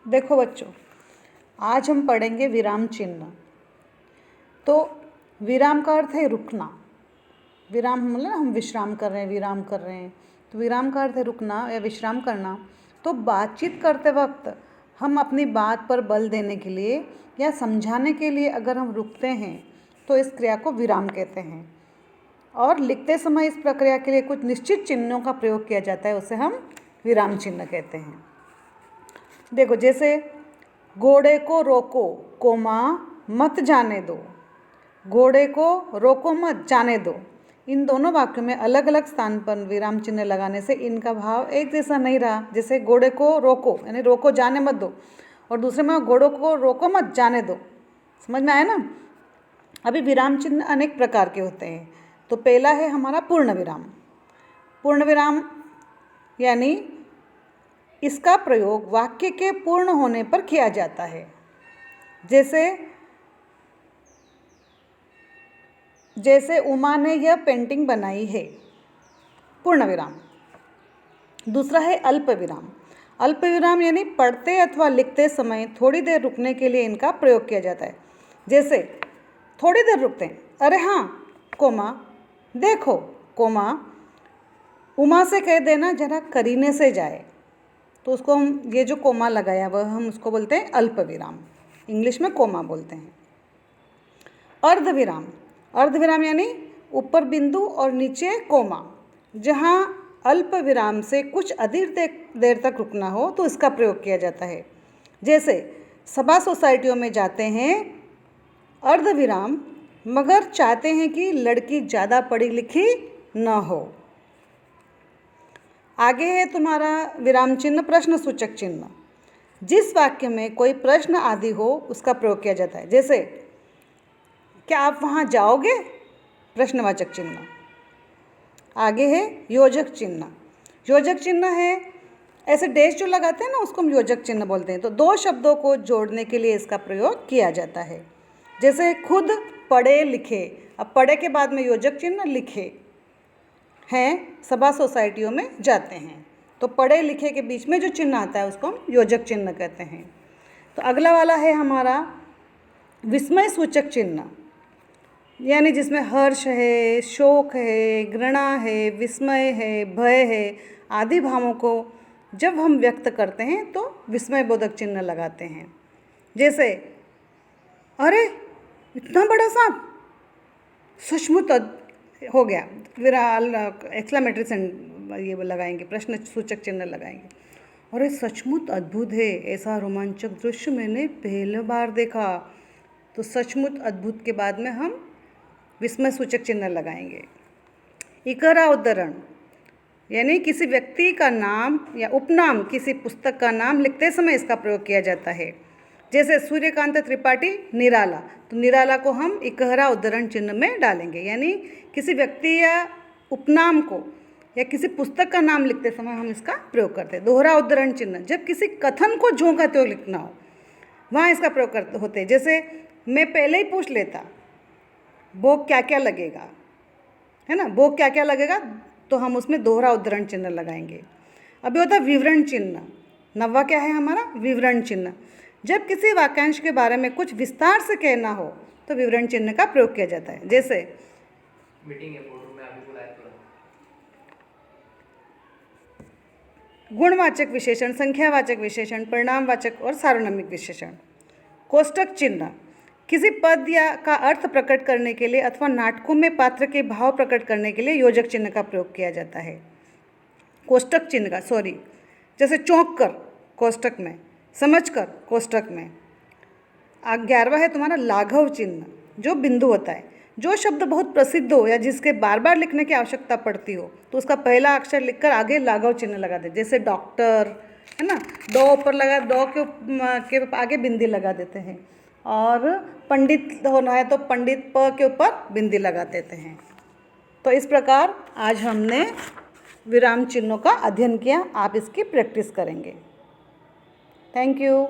देखो बच्चों, आज हम पढ़ेंगे विराम चिन्ह। तो विराम का अर्थ है रुकना। विराम मतलब हम विश्राम कर रहे हैं, विराम कर रहे हैं, तो विराम का अर्थ है रुकना या विश्राम करना। तो बातचीत करते वक्त हम अपनी बात पर बल देने के लिए या समझाने के लिए अगर हम रुकते हैं तो इस क्रिया को विराम कहते हैं। और लिखते समय इस प्रक्रिया के लिए कुछ निश्चित चिन्हों का प्रयोग किया जाता है, उसे हम विराम चिन्ह कहते हैं। देखो, जैसे घोड़े को रोको कोमा मत जाने दो, घोड़े को रोको मत जाने दो। इन दोनों वाक्यों में अलग अलग स्थान पर विराम चिन्ह लगाने से इनका भाव एक जैसा नहीं रहा। जैसे घोड़े को रोको यानी रोको जाने मत दो, और दूसरे में घोड़ों को रोको मत जाने दो। समझ में आया ना। अभी विराम चिन्ह अनेक प्रकार के होते हैं। तो पहला है हमारा पूर्ण विराम। पूर्ण विराम यानी इसका प्रयोग वाक्य के पूर्ण होने पर किया जाता है। जैसे उमा ने यह पेंटिंग बनाई है, पूर्ण विराम। दूसरा है अल्प विराम। अल्प विराम यानी पढ़ते अथवा लिखते समय थोड़ी देर रुकने के लिए इनका प्रयोग किया जाता है। जैसे थोड़ी देर रुकते हैं, अरे हाँ कोमा, देखो कोमा, उमा से कह देना जरा करीने से जाए। तो उसको हम ये जो कोमा लगाया वह हम उसको बोलते हैं अल्प विराम, इंग्लिश में कोमा बोलते हैं। अर्ध विराम। अर्ध विराम यानी ऊपर बिंदु और नीचे कोमा। जहाँ अल्प विराम से कुछ अधिक देर तक रुकना हो तो इसका प्रयोग किया जाता है। जैसे सभा सोसाइटियों में जाते हैं अर्ध विराम, मगर चाहते हैं कि लड़की ज़्यादा पढ़ी लिखी न हो। आगे है तुम्हारा विराम चिन्ह प्रश्न सूचक चिन्ह। जिस वाक्य में कोई प्रश्न आदि हो उसका प्रयोग किया जाता है। जैसे क्या आप वहाँ जाओगे, प्रश्नवाचक चिन्ह। आगे है योजक चिन्ह। योजक चिन्ह है ऐसे डैश जो लगाते हैं ना, उसको हम योजक चिन्ह बोलते हैं। तो दो शब्दों को जोड़ने के लिए इसका प्रयोग किया जाता है। जैसे खुद पढ़े लिखे, अब पढ़े के बाद में योजक चिन्ह, लिखे हैं सभा सोसाइटियों में जाते हैं, तो पढ़े लिखे के बीच में जो चिन्ह आता है उसको हम योजक चिन्ह कहते हैं। तो अगला वाला है हमारा विस्मय सूचक चिन्ह, यानी जिसमें हर्ष है, शोक है, घृणा है, विस्मय है, भय है आदि भावों को जब हम व्यक्त करते हैं तो विस्मय बोधक चिन्ह लगाते हैं। जैसे अरे इतना बड़ा सांप, सचमुच हो गया, विराल एक्सक्लेमेटरी ये लगाएंगे, प्रश्न सूचक चिन्ह लगाएंगे। अरे सचमुच अद्भुत है, ऐसा रोमांचक दृश्य मैंने पहली बार देखा। तो सचमुच अद्भुत के बाद में हम विस्मय सूचक चिन्ह लगाएंगे। इकहरा उद्धरण यानी किसी व्यक्ति का नाम या उपनाम किसी पुस्तक का नाम लिखते समय इसका प्रयोग किया जाता है। जैसे सूर्यकांत त्रिपाठी निराला, तो निराला को हम इकहरा उद्धरण चिन्ह में डालेंगे। यानी किसी व्यक्ति या उपनाम को या किसी पुस्तक का नाम लिखते समय हम इसका प्रयोग करते हैं। दोहरा उद्धरण चिन्ह जब किसी कथन को झोंकाते हुए लिखना हो वहाँ इसका प्रयोग करते होते हैं। जैसे मैं पहले ही पूछ लेता भोग क्या क्या लगेगा, है ना, भोग क्या क्या लगेगा, तो हम उसमें दोहरा उद्धरण चिन्ह लगाएंगे। अभी होता है विवरण चिन्ह। नवा क्या है हमारा, विवरण चिन्ह। जब किसी वाक्यांश के बारे में कुछ विस्तार से कहना हो तो विवरण चिन्ह का प्रयोग किया जाता है। जैसे मीटिंग है बोर्ड में अभी बुलाया तो गुणवाचक विशेषण, संख्यावाचक विशेषण, परिणामवाचक और सार्वनामिक विशेषण। कोष्टक चिन्ह किसी पद या का अर्थ प्रकट करने के लिए अथवा नाटकों में पात्र के भाव प्रकट करने के लिए योजक चिन्ह का प्रयोग किया जाता है। कोष्टक चिन्ह का जैसे चौंक कर कोष्टक में, समझ कर कोष्टक में। 11वां है तुम्हारा लाघव चिन्ह, जो बिंदु होता है। जो शब्द बहुत प्रसिद्ध हो या जिसके बार बार लिखने की आवश्यकता पड़ती हो तो उसका पहला अक्षर लिखकर आगे लाघव चिन्ह लगा देते। जैसे डॉक्टर, है ना, दो ऊपर लगा, दो के आगे बिंदी लगा देते हैं। और पंडित होना है तो पंडित प के ऊपर बिंदी लगा देते हैं। तो इस प्रकार आज हमने विराम चिन्हों का अध्ययन किया। आप इसकी प्रैक्टिस करेंगे। Thank you.